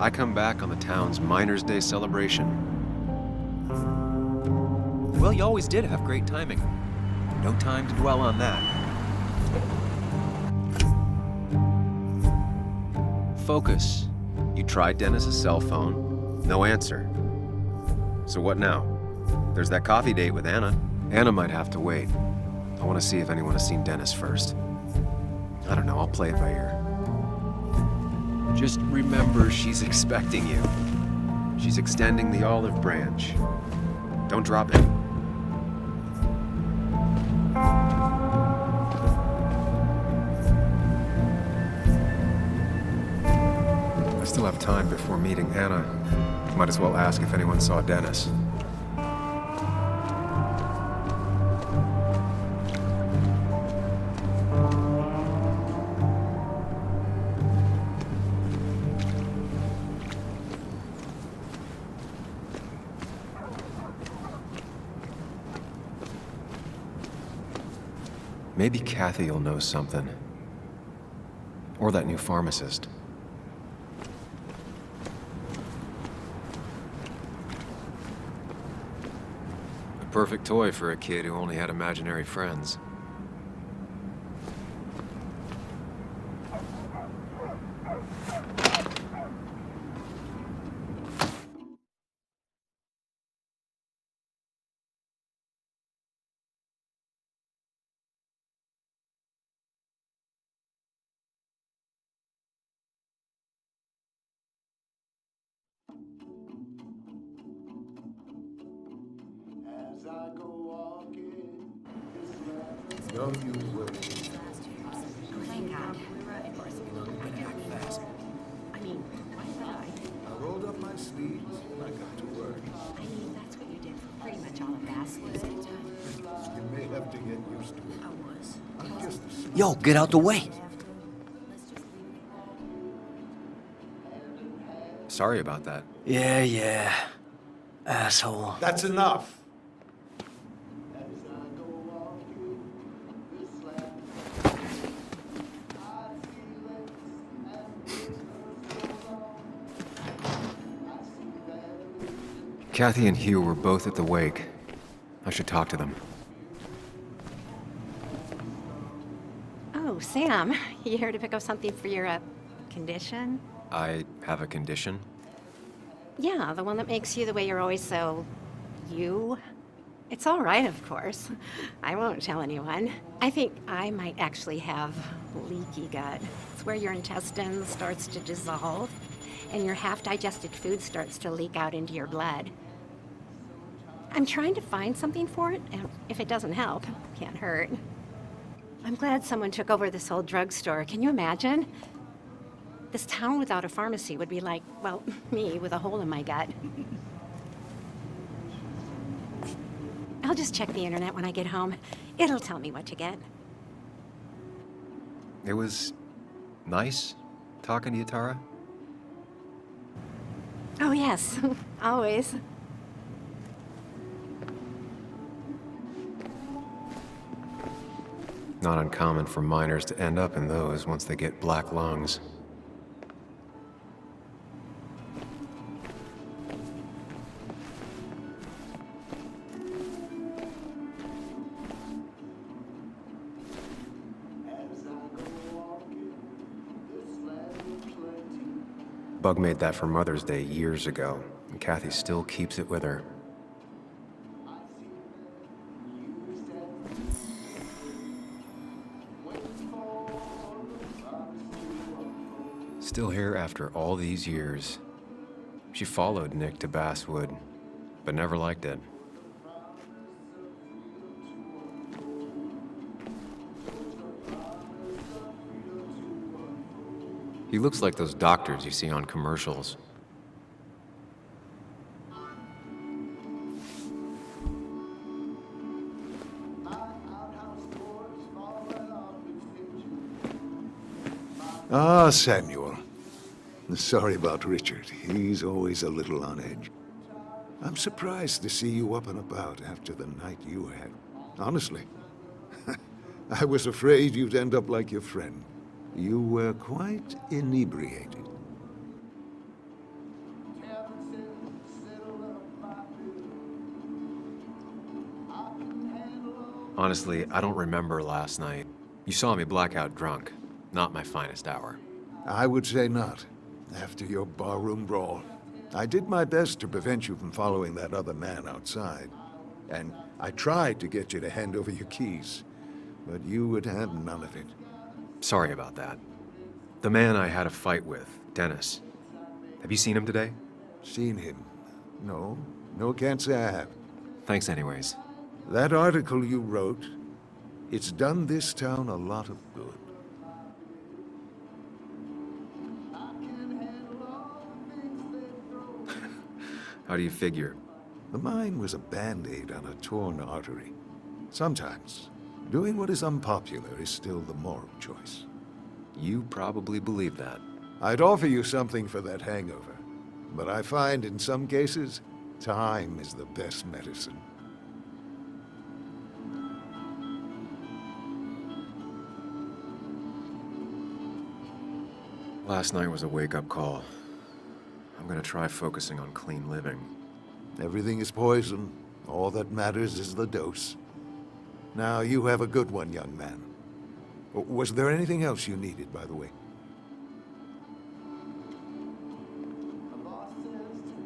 I come back on the town's Miners' Day celebration. Well, you always did have great timing. No time to dwell on that. Focus. You tried Dennis's cell phone. No answer. So what now? There's that coffee date with Anna. Anna might have to wait. I want to see if anyone has seen Dennis first. I don't know, I'll play it by ear. Just remember she's expecting you. She's extending the olive branch. Don't drop it. I still have time before meeting Anna. Might as well ask if anyone saw Dennis. Maybe Kathy will know something. Or that new pharmacist. A perfect toy for a kid who only had imaginary friends. No, you will. Oh, thank God. Of course, fast. I mean, why would I? I rolled up my sleeves and I got to work. I mean, that's what you did for pretty much all of Basswood. You may have to get used to it. I was. I'm just a Yo, get out the way. Sorry about that. Yeah. Asshole. That's enough. Kathy and Hugh were both at the wake. I should talk to them. Oh, Sam, you here to pick up something for your, condition? I have a condition. Yeah, the one that makes you the way you're always so... you? It's all right, of course. I won't tell anyone. I think I might actually have leaky gut. It's where your intestine starts to dissolve, and your half-digested food starts to leak out into your blood. I'm trying to find something for it, and if it doesn't help, can't hurt. I'm glad someone took over this old drugstore. Can you imagine? This town without a pharmacy would be like, well, me with a hole in my gut. I'll just check the internet when I get home. It'll tell me what to get. It was nice talking to you, Tara. Oh, yes, always. Not uncommon for miners to end up in those once they get black lungs. Bug made that for Mother's Day years ago, and Kathy still keeps it with her. Still here after all these years. She followed Nick to Basswood, but never liked it. He looks like those doctors you see on commercials. Ah, Samuel. Sorry about Richard. He's always a little on edge. I'm surprised to see you up and about after the night you had. Honestly. I was afraid you'd end up like your friend. You were quite inebriated. Honestly, I don't remember last night. You saw me blackout drunk. Not my finest hour. I would say not. After your barroom brawl, I did my best to prevent you from following that other man outside. And I tried to get you to hand over your keys, but you would have none of it. Sorry about that. The man I had a fight with, Dennis. Have you seen him today? Seen him? No. No, can't say I have. Thanks anyways. That article you wrote, it's done this town a lot of good. How do you figure? The mine was a band-aid on a torn artery. Sometimes, doing what is unpopular is still the moral choice. You probably believe that. I'd offer you something for that hangover, but I find in some cases, time is the best medicine. Last night was a wake-up call. I'm gonna try focusing on clean living. Everything is poison. All that matters is the dose. Now, you have a good one, young man. Was there anything else you needed, by the way?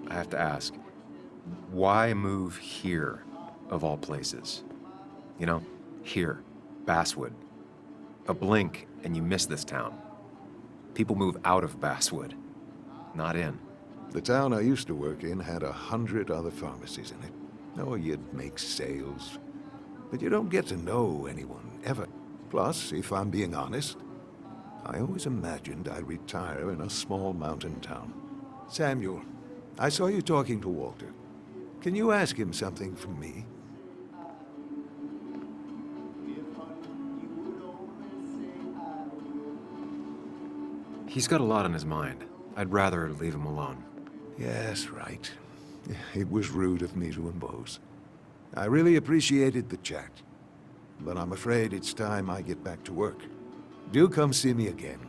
I have to ask, why move here, of all places? You know, here, Basswood. A blink and you miss this town. People move out of Basswood, not in. The town I used to work in had 100 other pharmacies in it. Oh, you'd make sales. But you don't get to know anyone, ever. Plus, if I'm being honest, I always imagined I'd retire in a small mountain town. Samuel, I saw you talking to Walter. Can you ask him something from me? He's got a lot on his mind. I'd rather leave him alone. Yes, right. It was rude of me to impose. I really appreciated the chat, but I'm afraid it's time I get back to work. Do come see me again.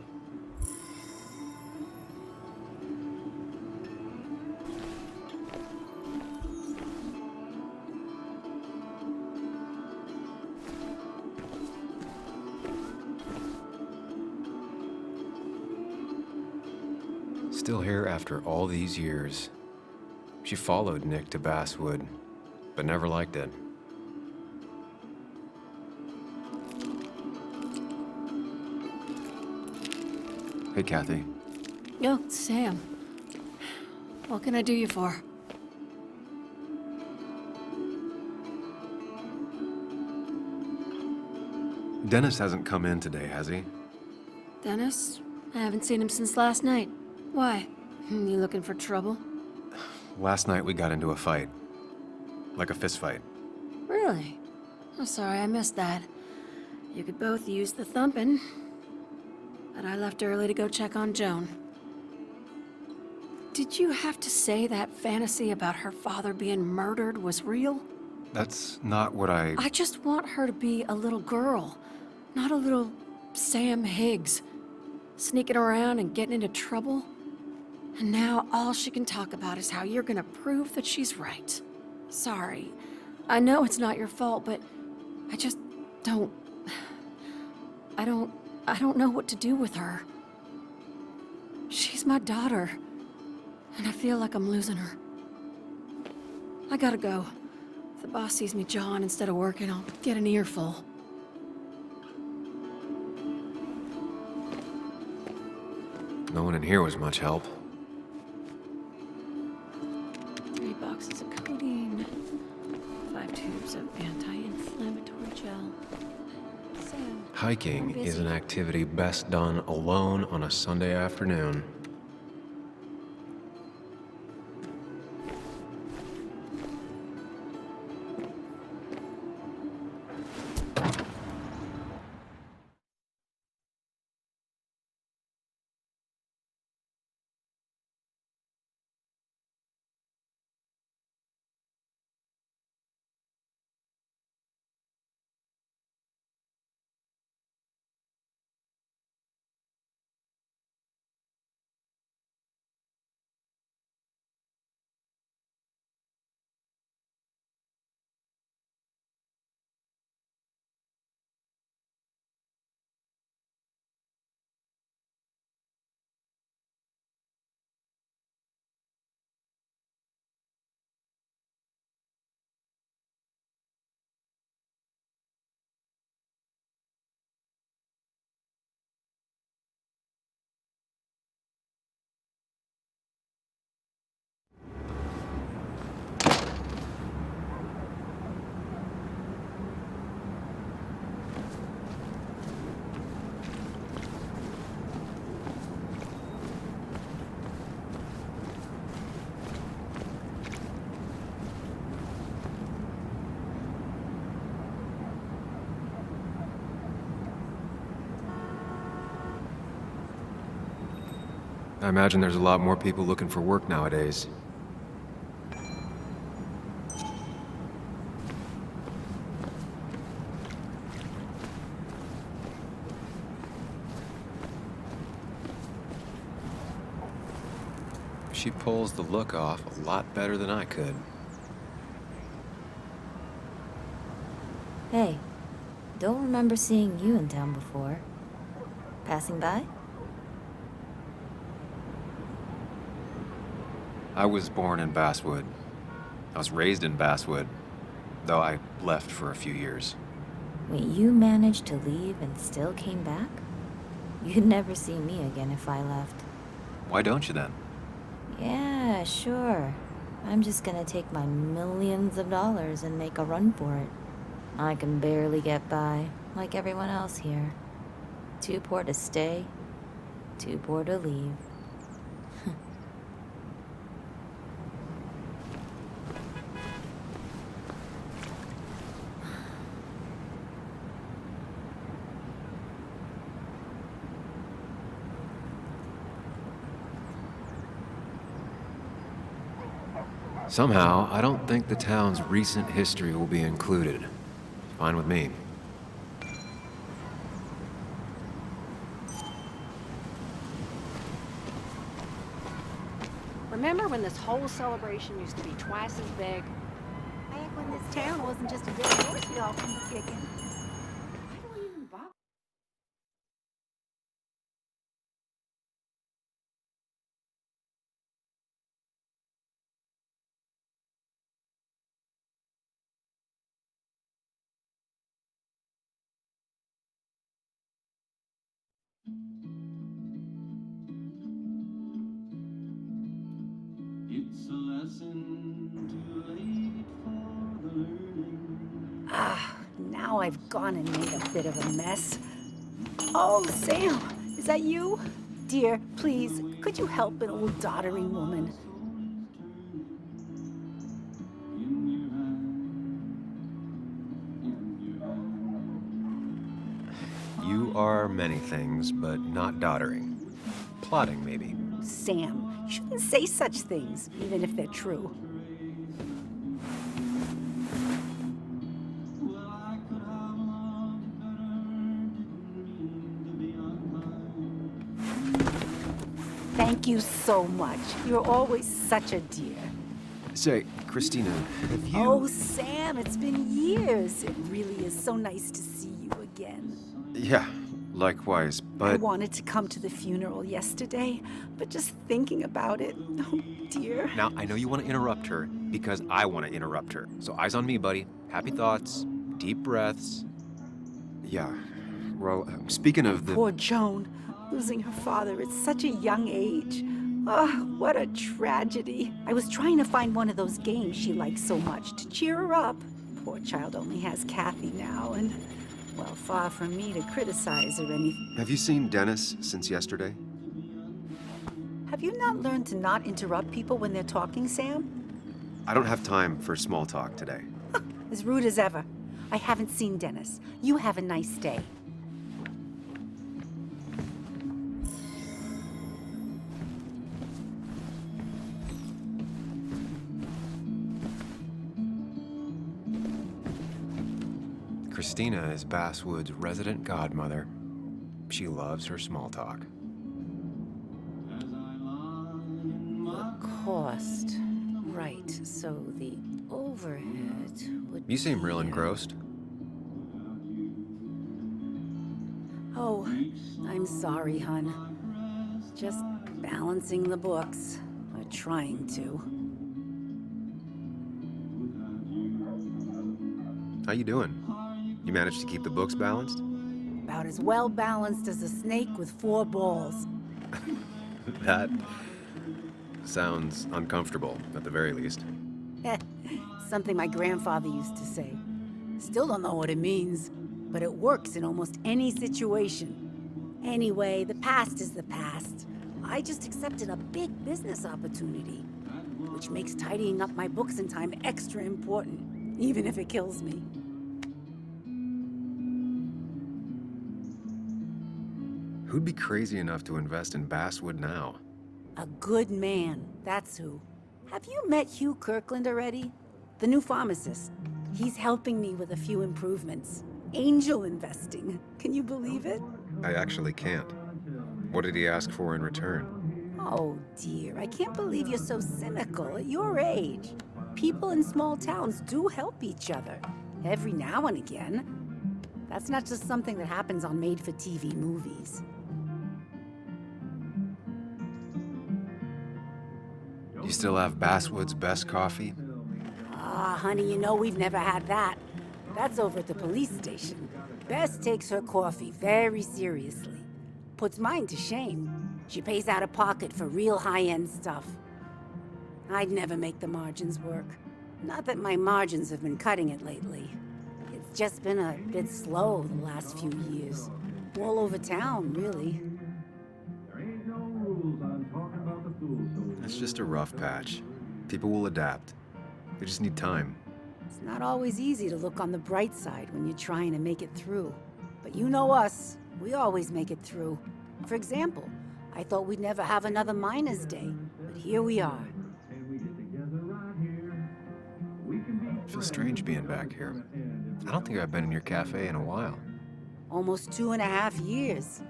Still here after all these years. She followed Nick to Basswood, but never liked it. Hey, Kathy. Yo, Sam. What can I do you for? Dennis hasn't come in today, has he? Dennis? I haven't seen him since last night. Why? You looking for trouble? Last night we got into a fight. Like a fist fight. Really? I'm sorry I missed that. You could both use the thumping. But I left early to go check on Joan. Did you have to say that fantasy about her father being murdered was real? That's not what I just want her to be a little girl, not a little Sam Higgs, sneaking around and getting into trouble. And now all she can talk about is how you're gonna prove that she's right. Sorry. I know it's not your fault, but I just don't... I don't know what to do with her. She's my daughter, and I feel like I'm losing her. I gotta go. If the boss sees me jawing instead of working, I'll get an earful. No one in here was much help. 3 boxes of codeine, 5 tubes of anti-inflammatory gel. Sam, Hiking I'm busy. is an activity best done alone on a Sunday afternoon. I imagine there's a lot more people looking for work nowadays. She pulls the look off a lot better than I could. Hey, don't remember seeing you in town before. Passing by? I was born in Basswood. I was raised in Basswood, though I left for a few years. Wait, you managed to leave and still came back? You'd never see me again if I left. Why don't you then? Yeah, sure. I'm just gonna take my millions of dollars and make a run for it. I can barely get by, like everyone else here. Too poor to stay, too poor to leave. Somehow, I don't think the town's recent history will be included. Fine with me. Remember when this whole celebration used to be twice as big? Back when this town wasn't just a dead horse we all keep kicking. Why do we even bother? It's a lesson too late for the learning. Ah, now I've gone and made a bit of a mess. Oh, Sam, is that you? Dear, please, could you help an old doddering woman? You are many things, but not doddering. Plotting, maybe. Sam, you shouldn't say such things, even if they're true. Thank you so much. You're always such a dear. Say, Christina, have you... Oh, Sam, it's been years. It really is so nice to see you again. Yeah, likewise, I but... wanted to come to the funeral yesterday, but just thinking about it, oh dear. Now, I know you want to interrupt her, because I want to interrupt her. So eyes on me, buddy. Happy thoughts, deep breaths. Yeah, well, speaking of the... Poor Joan, losing her father at such a young age. Oh, what a tragedy. I was trying to find one of those games she likes so much to cheer her up. Poor child only has Kathy now, and, well, far from me to criticize or anything. Have you seen Dennis since yesterday? Have you not learned to not interrupt people when they're talking, Sam? I don't have time for small talk today. As rude as ever. I haven't seen Dennis. You have a nice day. Christina is Basswood's resident godmother. She loves her small talk. The cost. Right, so the overhead would You seem real be, engrossed. Oh, I'm sorry, hun. Just balancing the books. Or trying to. How you doing? You managed to keep the books balanced? About as well balanced as a snake with 4 balls. That sounds uncomfortable, at the very least. Something my grandfather used to say. Still don't know what it means, but it works in almost any situation. Anyway, the past is the past. I just accepted a big business opportunity, which makes tidying up my books in time extra important, even if it kills me. Who'd be crazy enough to invest in Basswood now? A good man, that's who. Have you met Hugh Kirkland already? The new pharmacist. He's helping me with a few improvements. Angel investing. Can you believe it? I actually can't. What did he ask for in return? Oh dear, I can't believe you're so cynical at your age. People in small towns do help each other, every now and again. That's not just something that happens on made-for-TV movies. You still have Basswood's best coffee? Ah, honey, you know we've never had that. That's over at the police station. Bess takes her coffee very seriously. Puts mine to shame. She pays out of pocket for real high-end stuff. I'd never make the margins work. Not that my margins have been cutting it lately. It's just been a bit slow the last few years. All over town, really. It's just a rough patch. People will adapt. They just need time. It's not always easy to look on the bright side when you're trying to make it through. But you know us, we always make it through. For example, I thought we'd never have another Miners' Day, but here we are. It feels strange being back here. I don't think I've been in your cafe in a while. Almost 2.5 years.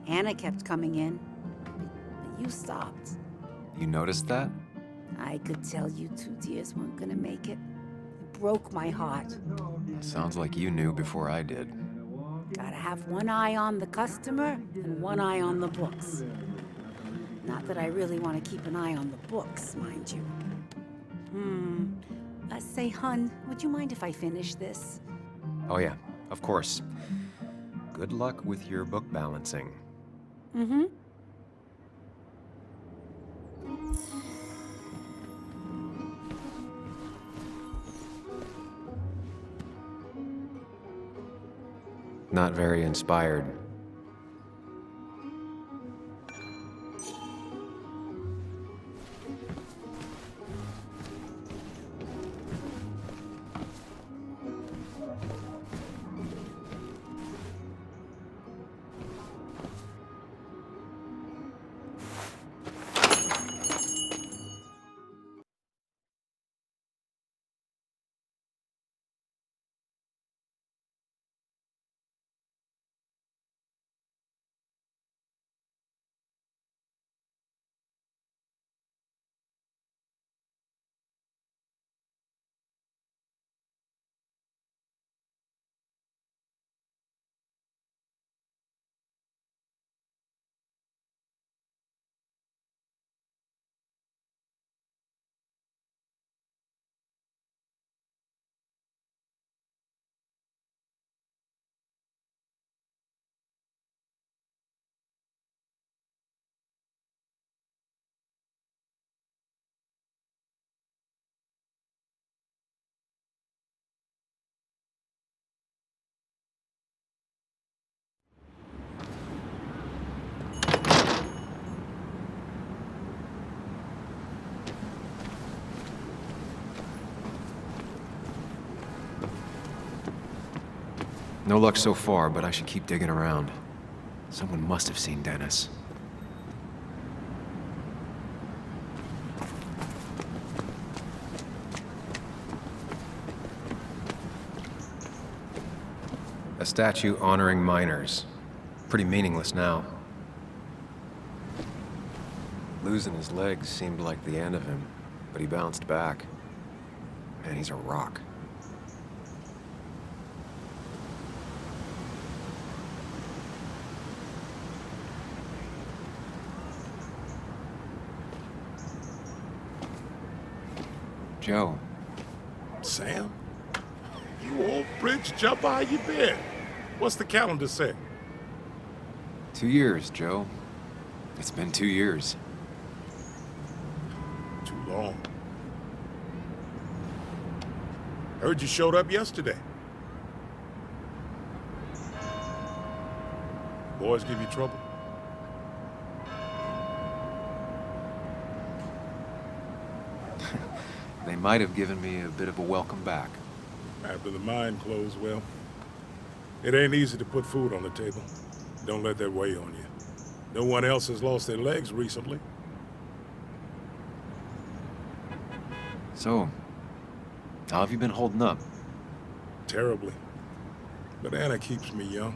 Anna kept coming in, but you stopped. You noticed that? I could tell you two dears weren't gonna make it. It broke my heart. Sounds like you knew before I did. Gotta have one eye on the customer and one eye on the books. Not that I really want to keep an eye on the books, mind you. Say, hun, would you mind if I finish this? Oh yeah, of course. Good luck with your book balancing. Mm-hmm. Not very inspired. No luck so far, but I should keep digging around. Someone must have seen Dennis. A statue honoring miners. Pretty meaningless now. Losing his legs seemed like the end of him, but he bounced back. Man, he's a rock. Joe. Sam? You old bridge jumper, how you been? What's the calendar say? 2 years, Joe. It's been 2 years. Too long. Heard you showed up yesterday. Boys give you trouble? They might have given me a bit of a welcome back. After the mine closed, well, it ain't easy to put food on the table. Don't let that weigh on you. No one else has lost their legs recently. So, how have you been holding up? Terribly. But Anna keeps me young.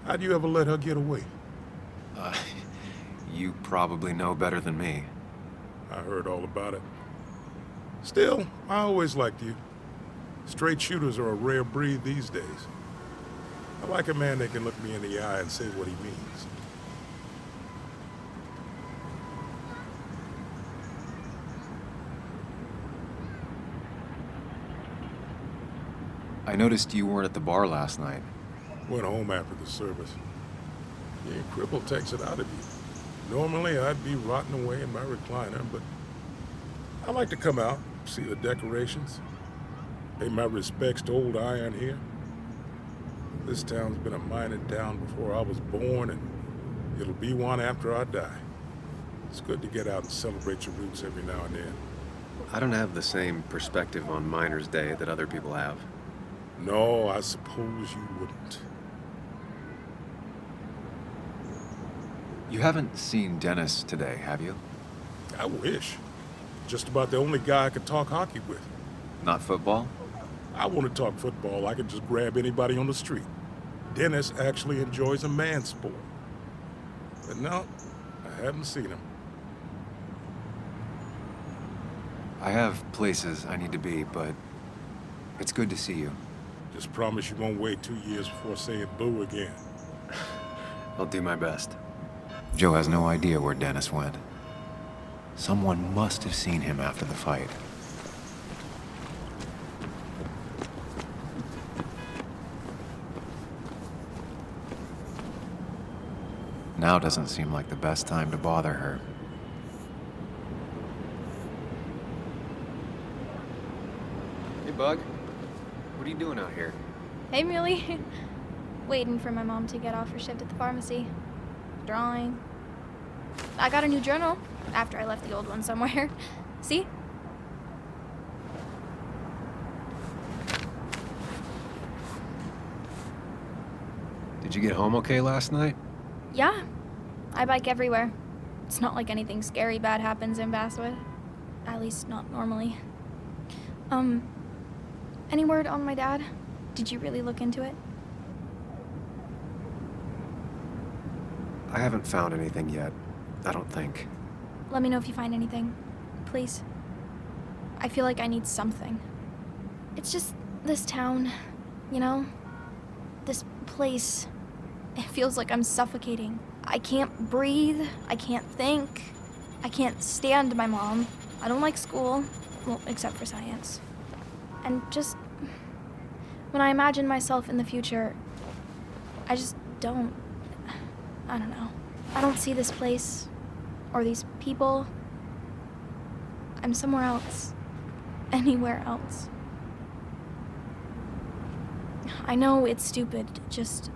How'd you ever let her get away? You probably know better than me. I heard all about it. Still, I always liked you. Straight shooters are a rare breed these days. I like a man that can look me in the eye and say what he means. I noticed you weren't at the bar last night. Went home after the service. Your cripple takes it out of you. Normally, I'd be rotting away in my recliner, but I like to come out, see the decorations, pay my respects to old Iron here. This town's been a mining town before I was born, and it'll be one after I die. It's good to get out and celebrate your roots every now and then. I don't have the same perspective on Miners' Day that other people have. No, I suppose you wouldn't. You haven't seen Dennis today, have you? I wish. Just about the only guy I could talk hockey with. Not football? I want to talk football. I can just grab anybody on the street. Dennis actually enjoys a man's sport. But no, I haven't seen him. I have places I need to be, but it's good to see you. Just promise you won't wait 2 years before saying boo again. I'll do my best. Joe has no idea where Dennis went. Someone must have seen him after the fight. Now doesn't seem like the best time to bother her. Hey, Bug. What are you doing out here? Hey, Muley. Waiting for my mom to get off her shift at the pharmacy. Drawing. I got a new journal after I left the old one somewhere. See? Did you get home okay last night? Yeah. I bike everywhere. It's not like anything scary bad happens in Basswood. At least not normally. Any word on my dad? Did you really look into it? I haven't found anything yet. I don't think. Let me know if you find anything. Please. I feel like I need something. It's just this town, you know? This place. It feels like I'm suffocating. I can't breathe. I can't think. I can't stand my mom. I don't like school. Well, except for science. And just... when I imagine myself in the future, I just don't... I don't know. I don't see this place. Or these people. I'm somewhere else. Anywhere else. I know it's stupid, just...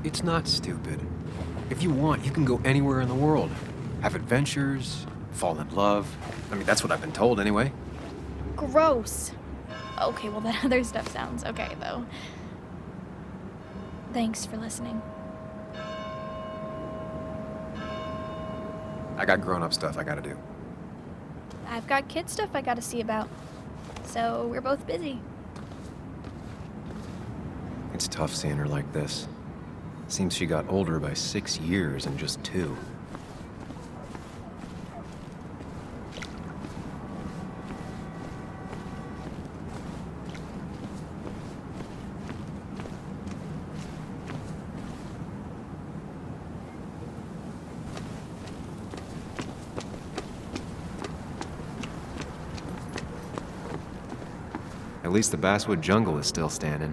It's not stupid. If you want, you can go anywhere in the world. Have adventures, fall in love. I mean, that's what I've been told anyway. Gross. Okay, well that other stuff sounds okay, though. Thanks for listening. I got grown-up stuff I gotta do. I've got kid stuff I gotta see about. So we're both busy. It's tough seeing her like this. Seems she got older by 6 years in just 2. At least the Basswood jungle is still standing.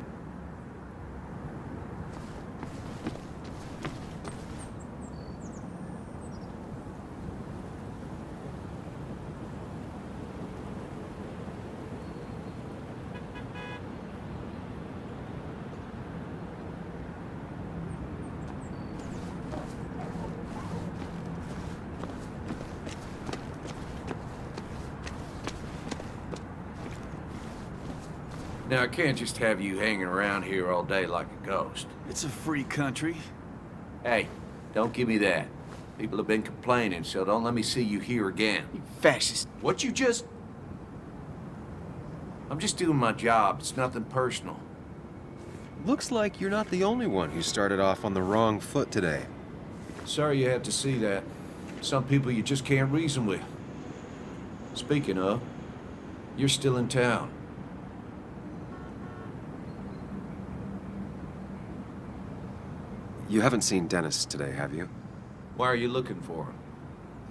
Now, I can't just have you hanging around here all day like a ghost. It's a free country. Hey, don't give me that. People have been complaining, so don't let me see you here again. You fascist. What you just... I'm just doing my job. It's nothing personal. Looks like you're not the only one who started off on the wrong foot today. Sorry you had to see that. Some people you just can't reason with. Speaking of, you're still in town. You haven't seen Dennis today, have you? Why are you looking for him?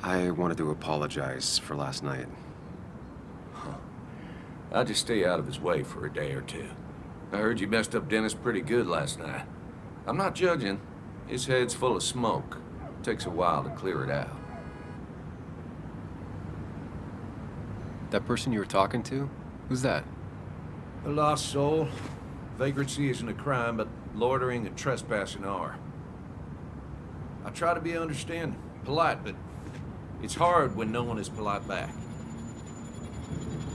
I wanted to apologize for last night. I'll just stay out of his way for a day or two. I heard you messed up Dennis pretty good last night. I'm not judging. His head's full of smoke. It takes a while to clear it out. That person you were talking to? Who's that? A lost soul. Vagrancy isn't a crime, but loitering and trespassing are. I try to be understanding, polite, but it's hard when no one is polite back.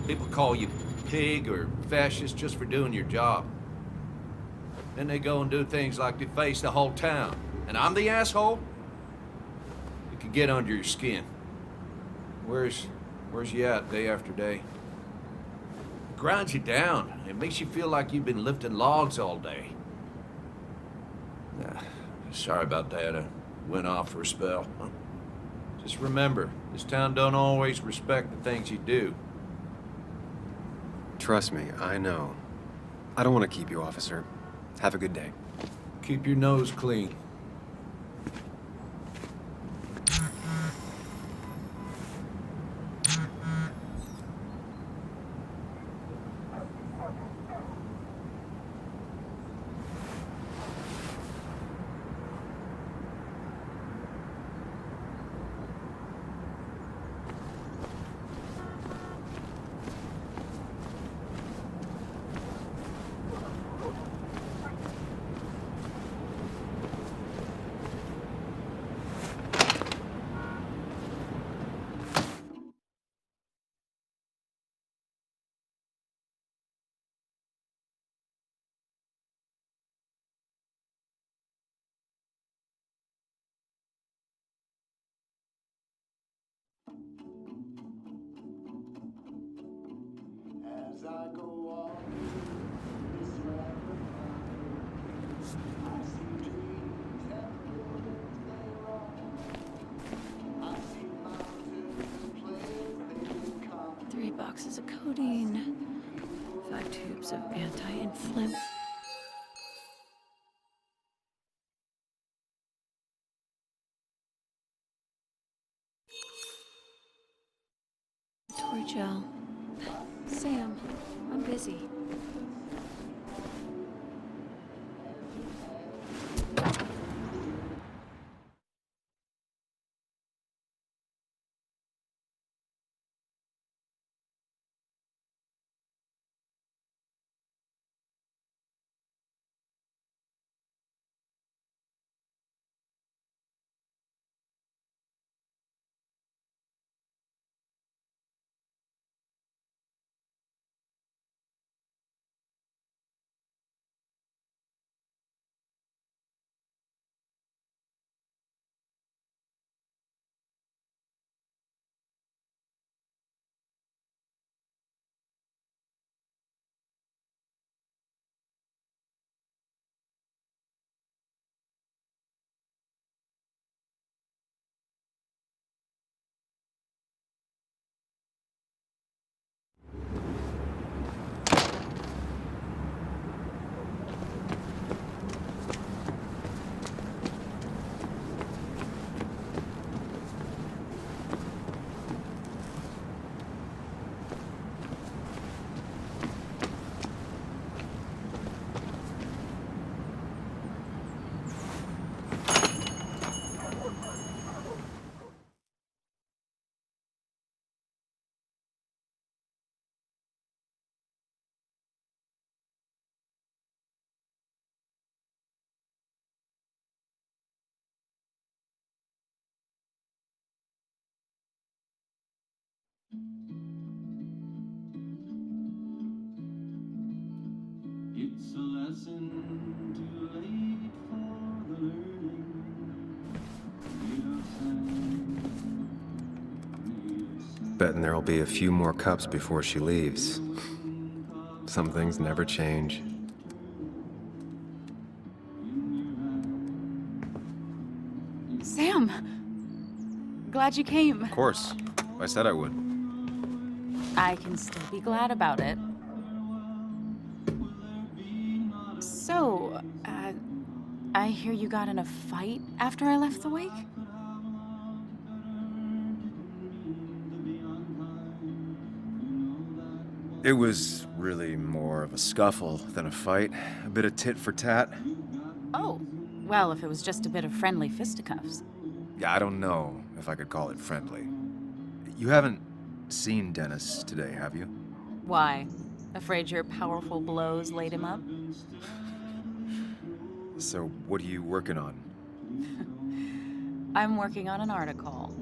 People call you pig or fascist just for doing your job. Then they go and do things like deface the whole town. And I'm the asshole? It can get under your skin. Where's you at day after day? It grinds you down. It makes you feel like you've been lifting logs all day. Sorry about that. I went off for a spell. Just remember, this town don't always respect the things you do. Trust me, I know. I don't want to keep you, officer. Have a good day. Keep your nose clean. As I go on this rapid fire, I see trees and buildings they run. I see mountains and places they come. 3 boxes of codeine, 5 tubes of anti-inflammatory. Gel. Sam, I'm busy. It's a lesson too late for the learning. Made of sand. Betting there'll be a few more cups before she leaves. Some things never change. Sam! Glad you came. Of course. I said I would. I can still be glad about it. So, I hear you got in a fight after I left the wake? It was really more of a scuffle than a fight. A bit of tit for tat. Oh, well, if it was just a bit of friendly fisticuffs. Yeah, I don't know if I could call it friendly. You haven't seen Dennis today, have you? Why? Afraid your powerful blows laid him up? So, what are you working on? I'm working on an article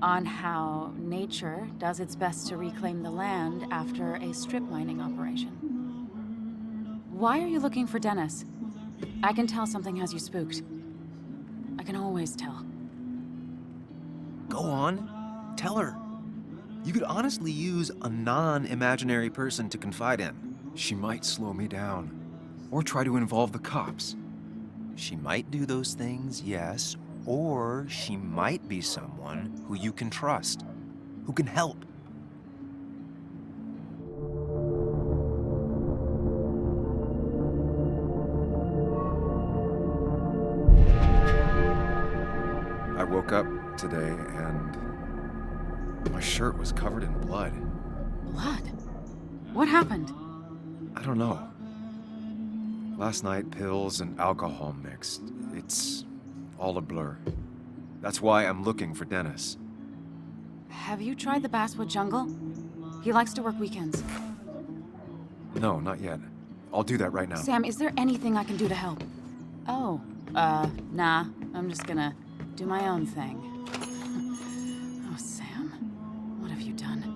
on how nature does its best to reclaim the land after a strip mining operation. Why are you looking for Dennis? I can tell something has you spooked. I can always tell. Go on. Tell her. You could honestly use a non-imaginary person to confide in. She might slow me down. Or try to involve the cops. She might do those things, yes. Or she might be someone who you can trust. Who can help. I woke up today and my shirt was covered in blood. Blood? What happened? I don't know. Last night, pills and alcohol mixed. It's all a blur. That's why I'm looking for Dennis. Have you tried the Basswood jungle? He likes to work weekends. No, not yet. I'll do that right now. Sam, is there anything I can do to help? Oh, nah. I'm just gonna do my own thing. Oh, Sam. What have you done?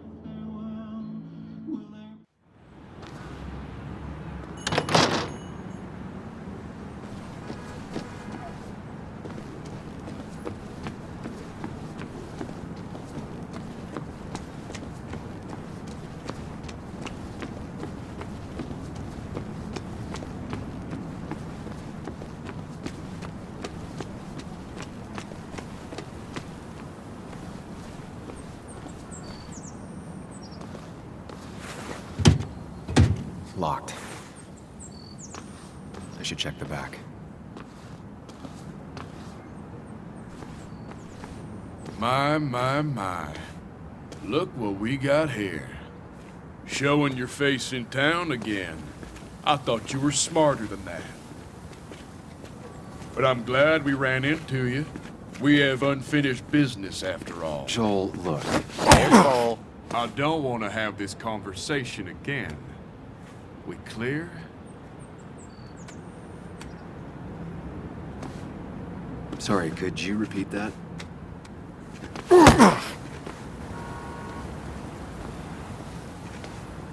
Locked. I should check the back. My. Look what we got here. Showing your face in town again. I thought you were smarter than that. But I'm glad we ran into you. We have unfinished business after all. Joel, look. Careful. I don't want to have this conversation again. We clear? Sorry, could you repeat that?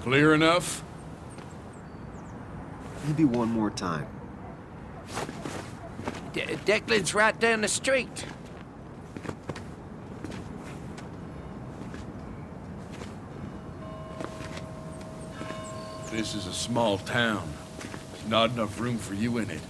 Clear enough? Maybe one more time. Declan's right down the street. This is a small town. There's not enough room for you in it.